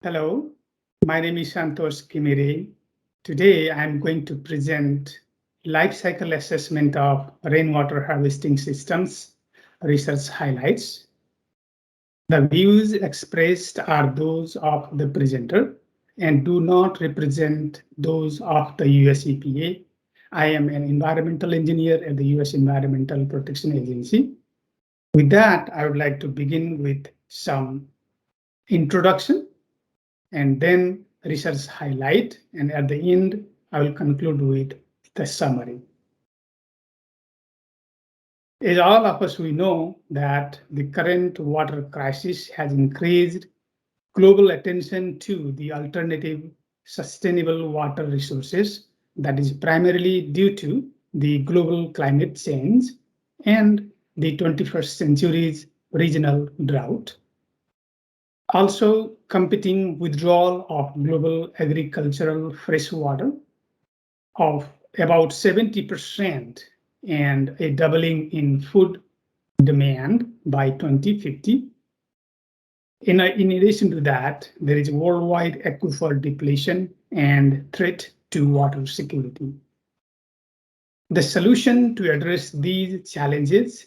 Hello, my name is Santosh Ghimire. Today, I'm going to present life cycle assessment of rainwater harvesting systems, research highlights. The views expressed are those of the presenter and do not represent those of the US EPA. I am an environmental engineer at the US Environmental Protection Agency. With that, I would like to begin with some introduction and then research highlight, and at the end, I will conclude with the summary. As all of us, we know that the current water crisis has increased global attention to the alternative sustainable water resources that is primarily due to the global climate change and the 21st century's regional drought. Also, competing withdrawal of global agricultural freshwater of about 70% and a doubling in food demand by 2050. In addition to that, there is worldwide aquifer depletion and threat to water security. The solution to address these challenges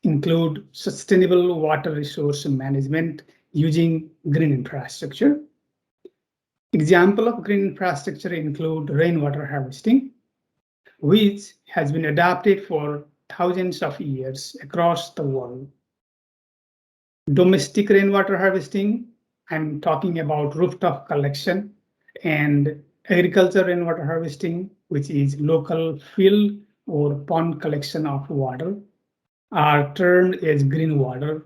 include sustainable water resource management using green infrastructure. Example of green infrastructure include rainwater harvesting, which has been adopted for thousands of years across the world. Domestic rainwater harvesting, I'm talking about rooftop collection, and agriculture rainwater harvesting, which is local field or pond collection of water, are termed as green water,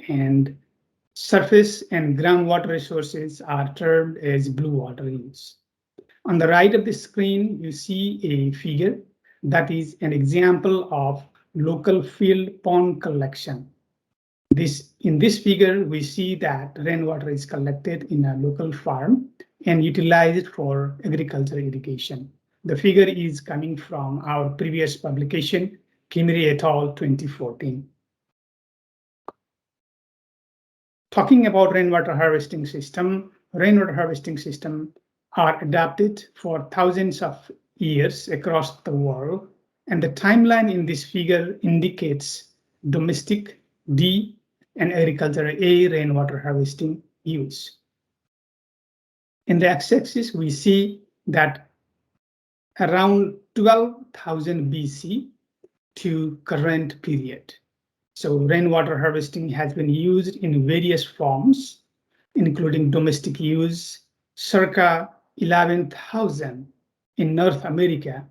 and surface and groundwater resources are termed as blue water use. On the right of the screen, you see a figure that is an example of local field pond collection. In this figure, we see that rainwater is collected in a local farm and utilized for agricultural irrigation. The figure is coming from our previous publication, Ghimire et al. 2014. Talking about rainwater harvesting system are adapted for thousands of years across the world, and the timeline in this figure indicates domestic D and agricultural A rainwater harvesting use. In the x-axis, we see that around 12,000 BC to current period. So rainwater harvesting has been used in various forms, including domestic use, circa 11,000 in North America,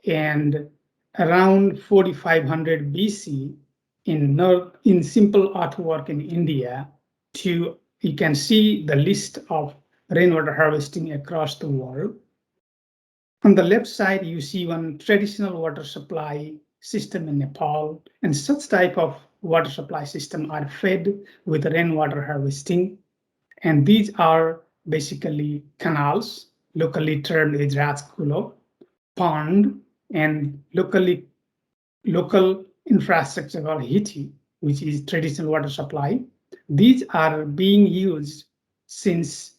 and around 4,500 BC in simple artwork in India. You can see the list of rainwater harvesting across the world. On the left side, you see one traditional water supply system in Nepal, and such type of water supply system are fed with rainwater harvesting. And these are basically canals, locally termed as Rajkulo, pond, and local infrastructure called Hiti, which is traditional water supply. These are being used since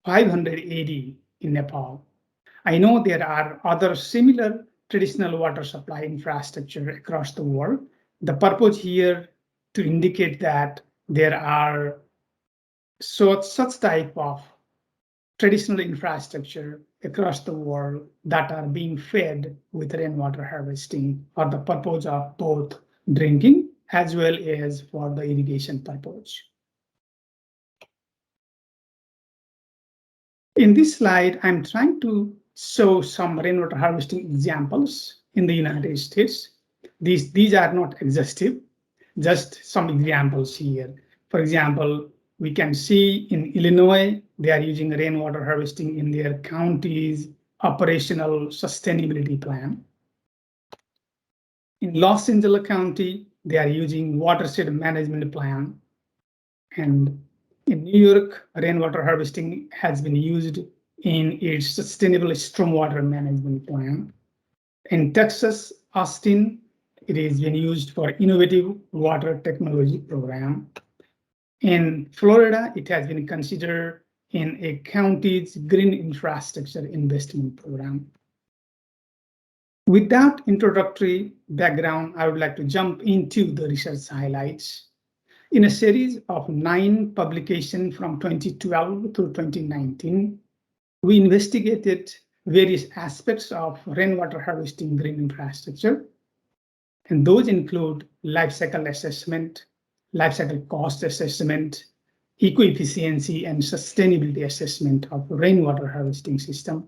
500 AD in Nepal. I know there are other similar traditional water supply infrastructure across the world. The purpose here to indicate that there are such type of traditional infrastructure across the world that are being fed with rainwater harvesting for the purpose of both drinking as well as for the irrigation purpose. In this slide, I'm trying to show some rainwater harvesting examples in the United States. These are not exhaustive, just some examples here. For example, we can see in Illinois, they are using rainwater harvesting in their county's operational sustainability plan. In Los Angeles County, they are using watershed management plan. And in New York, rainwater harvesting has been used in its sustainable stormwater management plan. In Texas, Austin, it has been used for innovative water technology program. In Florida, it has been considered in a county's green infrastructure investment program. With that introductory background, I would like to jump into the research highlights. In a series of 9 publications from 2012 to 2019, we investigated various aspects of rainwater harvesting green infrastructure, and those include life cycle assessment, life cycle cost assessment, eco-efficiency and sustainability assessment of rainwater harvesting system.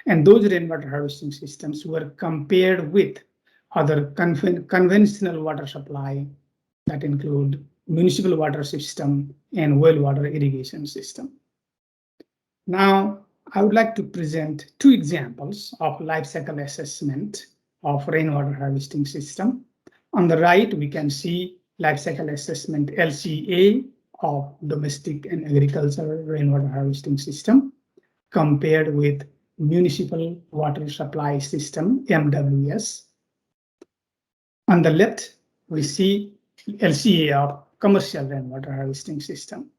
And those rainwater harvesting systems were compared with other conventional water supply that include municipal water system and well water irrigation system. Now, I would like to present 2 examples of life cycle assessment of rainwater harvesting system. On the right, we can see life cycle assessment LCA of domestic and agricultural rainwater harvesting system compared with municipal water supply system, MWS. On the left, we see LCA of commercial rainwater harvesting system.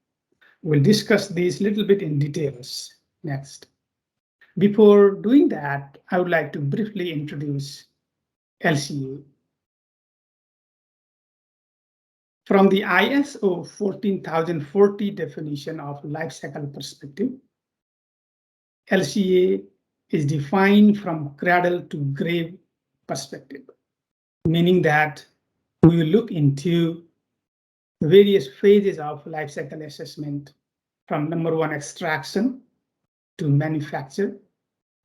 We'll discuss these a little bit in details next. Before doing that, I would like to briefly introduce LCA. From the ISO 14040 definition of life cycle perspective, LCA is defined from cradle to grave perspective, meaning that we will look into various phases of life cycle assessment from number 1, extraction to manufacture,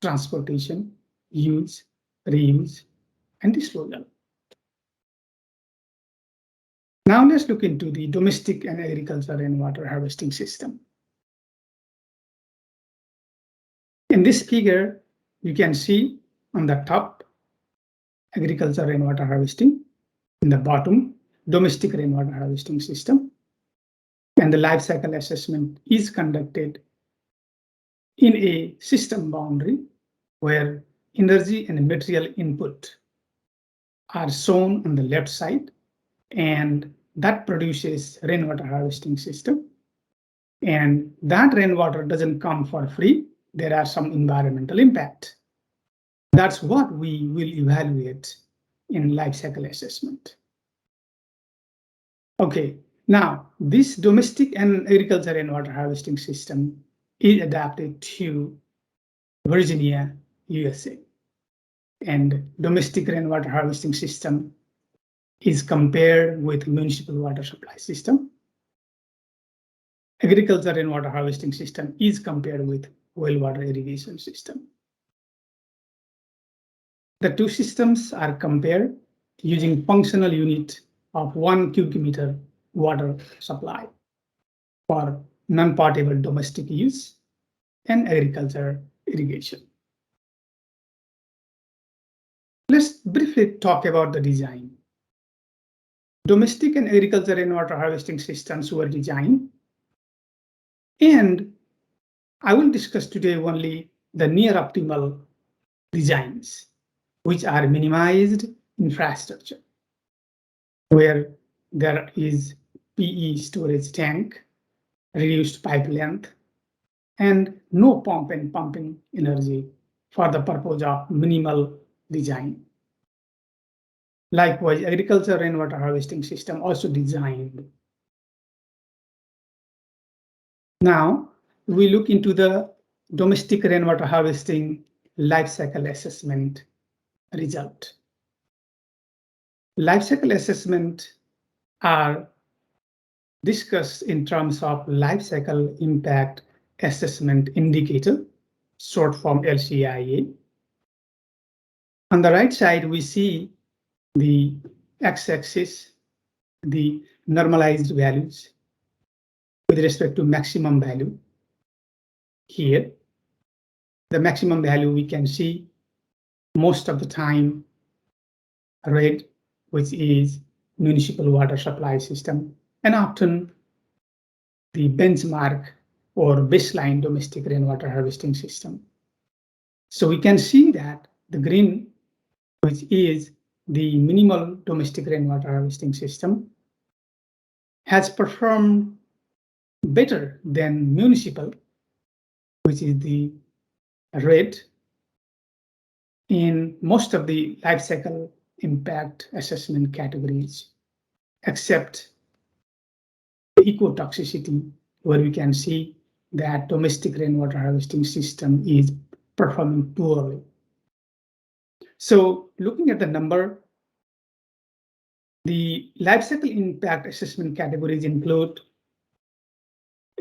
transportation, use, reuse, and disposal. Now let's look into the domestic and agricultural rainwater harvesting system. In this figure, you can see on the top, agricultural rainwater harvesting, in the bottom, domestic rainwater harvesting system, and the life cycle assessment is conducted in a system boundary where energy and material input are shown on the left side, and that produces rainwater harvesting system. And that rainwater doesn't come for free. There are some environmental impact. That's what we will evaluate in life cycle assessment. Okay, now this domestic and agricultural rainwater harvesting system is adapted to Virginia, USA. And domestic rainwater harvesting system is compared with municipal water supply system. Agricultural rainwater harvesting system is compared with well water irrigation system. The 2 systems are compared using functional unit of 1 cubic meter water supply for non-potable domestic use and agriculture irrigation. Let's briefly talk about the design. Domestic and agricultural rainwater harvesting systems were designed, and I will discuss today only the near optimal designs, which are minimized infrastructure, where there is PE storage tank, reduced pipe length, and no pump and pumping energy for the purpose of minimal design. Likewise, agricultural rainwater harvesting system also designed. Now, we look into the domestic rainwater harvesting life cycle assessment result. Life cycle assessment are discussed in terms of life cycle impact assessment indicator, short form LCIA. On the right side, we see the x-axis, the normalized values with respect to maximum value. Here, the maximum value we can see most of the time red, which is municipal water supply system, and often the benchmark or baseline domestic rainwater harvesting system. So we can see that the green, which is the minimal domestic rainwater harvesting system, has performed better than municipal, which is the red, in most of the life cycle impact assessment categories, except the ecotoxicity, where we can see that domestic rainwater harvesting system is performing poorly. So looking at the number, the life cycle impact assessment categories include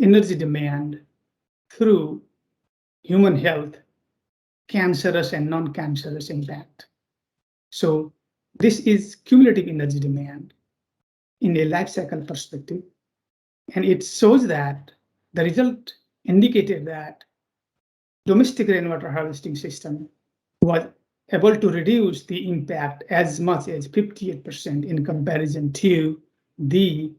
energy demand through human health, cancerous and non-cancerous impact. So this is cumulative energy demand in a life cycle perspective. And it shows that the result indicated that domestic rainwater harvesting system was able to reduce the impact as much as 58% in comparison to the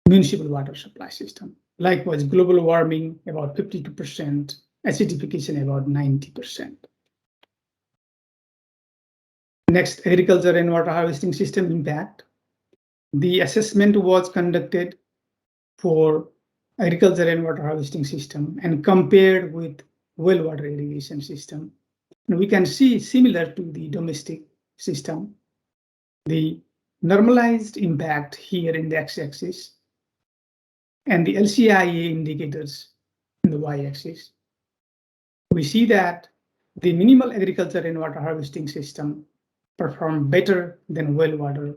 municipal water supply system. Likewise, global warming about 52%, acidification about 90%. Next, agriculture rainwater harvesting system impact. The assessment was conducted for agriculture rainwater harvesting system and compared with well water irrigation system. And we can see, similar to the domestic system, the normalized impact here in the x-axis and the LCIA indicators in the y-axis. We see that the minimal agriculture rainwater harvesting system performed better than well water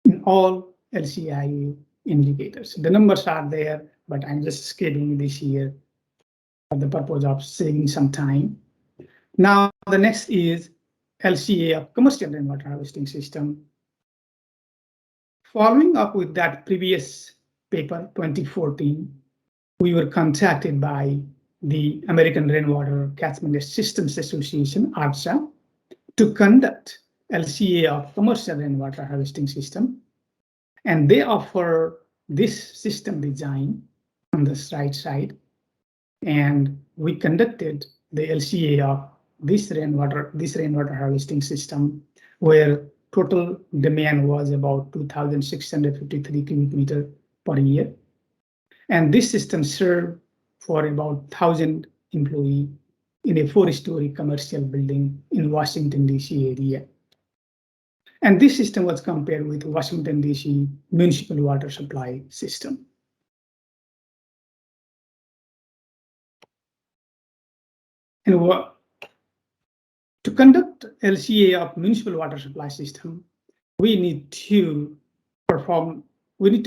in all LCIA indicators. The numbers are there, but I'm just skipping this here for the purpose of saving some time. Now, the next is LCA of commercial rainwater harvesting system. Following up with that previous paper, 2014, we were contacted by the American Rainwater Catchment Systems Association, ARCSA, to conduct LCA of commercial rainwater harvesting system. And they offer this system design on the right side. And we conducted the LCA of this rainwater harvesting system, where total demand was about 2,653 cubic meter per year. And this system served for about 1,000 employees in a 4-story commercial building in Washington, D.C. area. And this system was compared with Washington, D.C. municipal water supply system. And to conduct LCA of municipal water supply system, we need to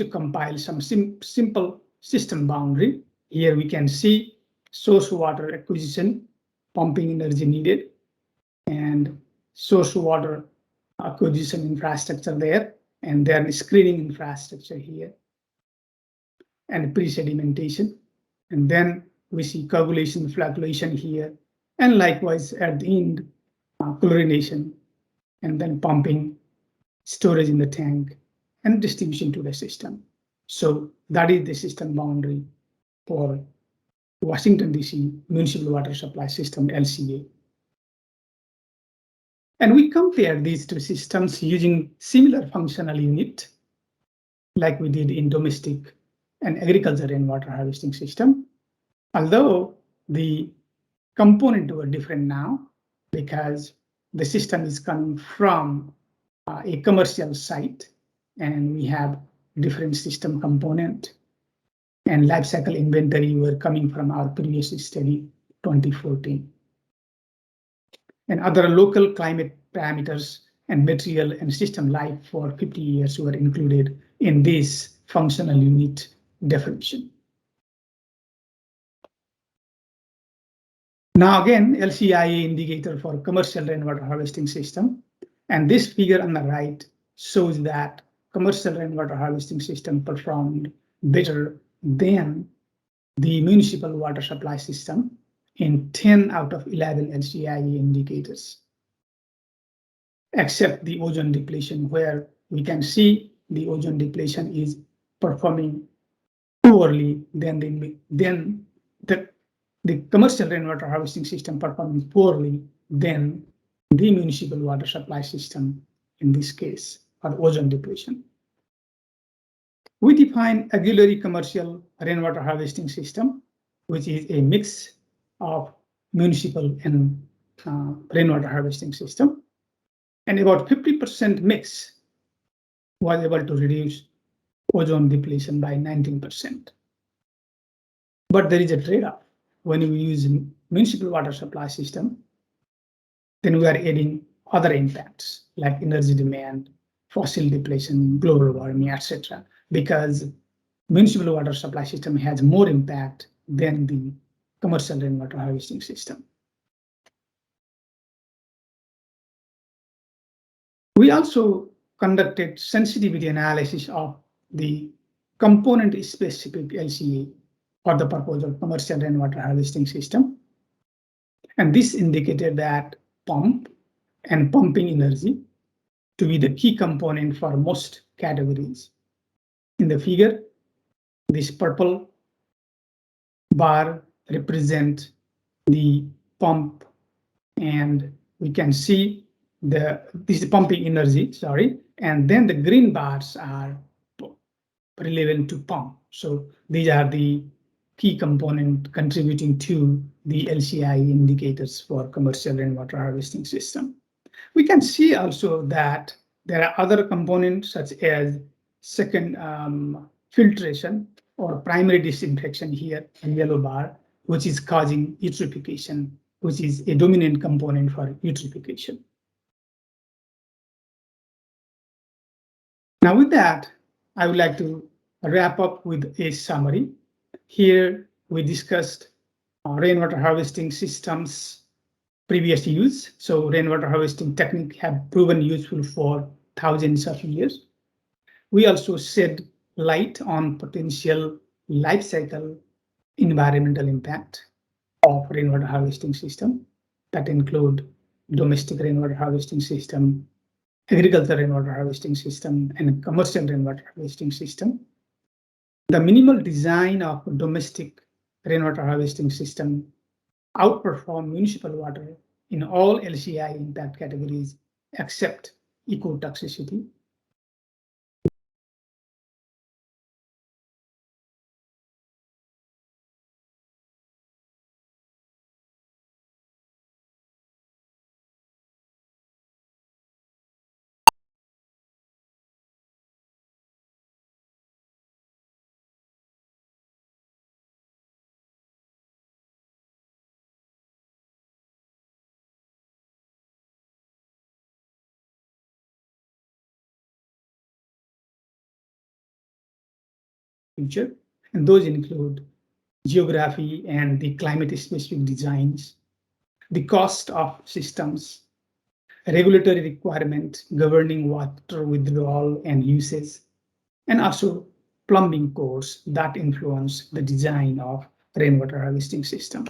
compile some simple system boundary. Here we can see source water acquisition, pumping energy needed, and source water acquisition infrastructure there, and then screening infrastructure here, and pre-sedimentation. And then we see coagulation, flocculation here, and likewise at the end, chlorination, and then pumping, storage in the tank, and distribution to the system. So that is the system boundary for Washington, D.C. municipal water supply system, LCA. And we compare these two systems using similar functional unit, like we did in domestic and agriculture rainwater harvesting system, although the components were different now because the system is coming from a commercial site, and we have different system component, and life cycle inventory were coming from our previous study, 2014. And other local climate parameters and material and system life for 50 years were included in this functional unit definition. Now again, LCIA indicator for commercial rainwater harvesting system. And this figure on the right shows that commercial rainwater harvesting system performed better than the municipal water supply system in 10 out of 11 LCIA indicators, except the ozone depletion, where we can see the ozone depletion is performing poorly than the commercial rainwater harvesting system performing poorly than the municipal water supply system in this case, or ozone depletion. We define auxiliary commercial rainwater harvesting system, which is a mix of municipal and rainwater harvesting system. And about 50% mix was able to reduce ozone depletion by 19%. But there is a trade-off. When we use municipal water supply system, then we are adding other impacts like energy demand, fossil depletion, global warming, etc. Because municipal water supply system has more impact than the commercial rainwater harvesting system. We also conducted sensitivity analysis of the component-specific LCA for the purpose of commercial rainwater harvesting system. And this indicated that pump and pumping energy to be the key component for most categories. In the figure, this purple bar represents the pump, and we can see this is pumping energy, sorry, and then the green bars are relevant to pump. So these are the key component contributing to the LCI indicators for commercial rainwater harvesting system. We can see also that there are other components such as second filtration or primary disinfection here in yellow bar, which is causing eutrophication, which is a dominant component for eutrophication. Now with that, I would like to wrap up with a summary. Here we discussed rainwater harvesting systems previous use. So rainwater harvesting techniques have proven useful for thousands of years. We also shed light on potential life cycle environmental impact of rainwater harvesting system that include domestic rainwater harvesting system, agricultural rainwater harvesting system, and commercial rainwater harvesting system. The minimal design of domestic rainwater harvesting system outperform municipal water in all LCI impact categories except ecotoxicity. Future, and those include geography and the climate-specific designs, the cost of systems, regulatory requirement governing water withdrawal and usage, and also plumbing codes that influence the design of rainwater harvesting system.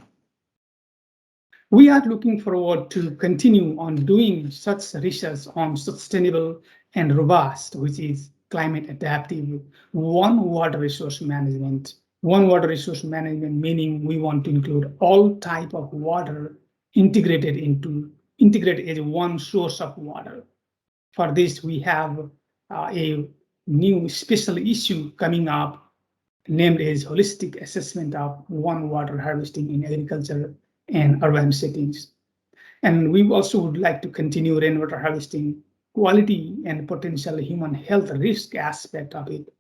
We are looking forward to continue on doing such research on sustainable and robust, which is climate adaptive, one water resource management. One water resource management meaning we want to include all type of water integrated as one source of water. For this, we have a new special issue coming up named as holistic assessment of one water harvesting in agriculture and urban settings. And we also would like to continue rainwater harvesting quality and potential human health risk aspect of it.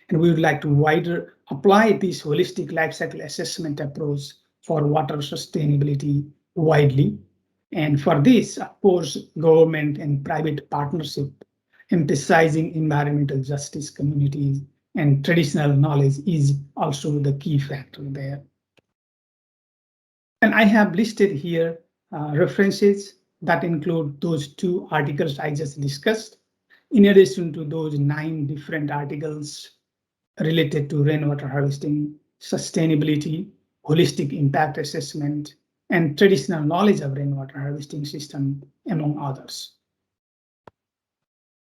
And we would like to wider apply this holistic life cycle assessment approach for water sustainability widely. And for this, of course, government and private partnership, emphasizing environmental justice communities and traditional knowledge is also the key factor there. And I have listed here references that include those 2 articles I just discussed, in addition to those 9 different articles related to rainwater harvesting, sustainability, holistic impact assessment, and traditional knowledge of rainwater harvesting system, among others.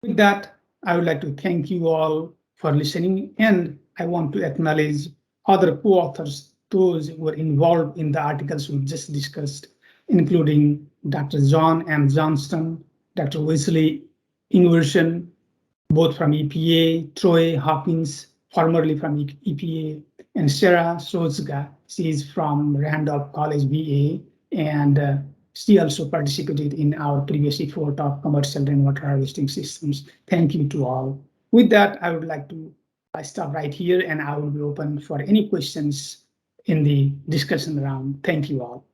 With that, I would like to thank you all for listening, and I want to acknowledge other co-authors, those who were involved in the articles we just discussed, including Dr. John M. Johnston, Dr. Wesley Ingwersen, both from EPA, Troy Hawkins, formerly from EPA, and Sarah Sozga. She is from Randolph College, VA, and she also participated in our previous effort of commercial rainwater harvesting systems. Thank you to all. With that, I would like to stop right here, and I will be open for any questions in the discussion round. Thank you all.